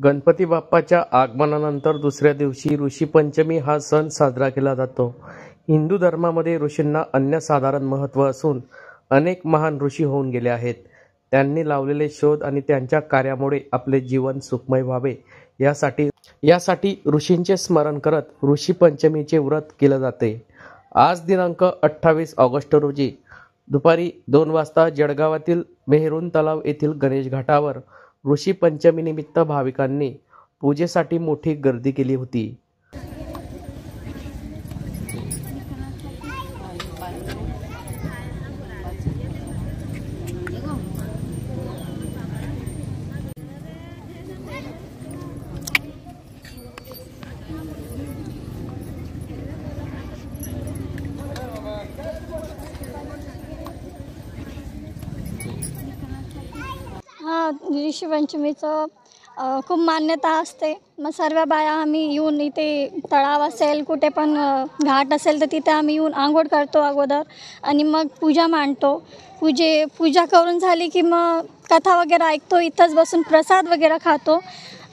गणपती बाप्पाच्या आगमनानंतर दुसऱ्या दिवशी ऋषी पंचमी हा सण साजरा केला जातो। हिंदू धर्मामध्ये ऋषींना अनन्यसाधारण महत्त्व असून अनेक महान ऋषी होऊन गेले आहेत। त्यांनी लावलेले शोध आणि त्यांच्या कार्यामुळे आपले जीवन सुखमय व्हावे यासाठी ऋषींचे स्मरण करत ऋषी पंचमीचे व्रत केले जाते। आज दिनांक 28 ऑगस्ट रोजी दुपारी 2 वाजता जळगावातील मेहरून तलाव येथील गणेश घाटावर ऋषी पंचमी निमित्त भाविकांनी पूजेसाठी मोठी गर्दी केली होती। ऋषी पंचमीचं खूप मान्यता असते। मग सर्व बाया आम्ही येऊन इथे तळाव असेल कुठे पण घाट असेल तर तिथे आम्ही येऊन आंघोळ करतो अगोदर आणि मग पूजा मांडतो। पूजा करून झाली की मग कथा वगैरे ऐकतो, इथंच बसून प्रसाद वगैरे खातो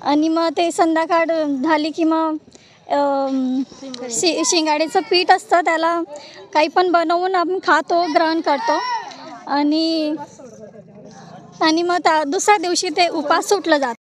आणि मग ते संध्याकाळ झाली की मग शिंगाडीचं पीठ असतं त्याला काही पण बनवून आपण खातो, ग्रहण करतो आणि मग दुसऱ्या दिवशी ते उपास सुटलं जातं।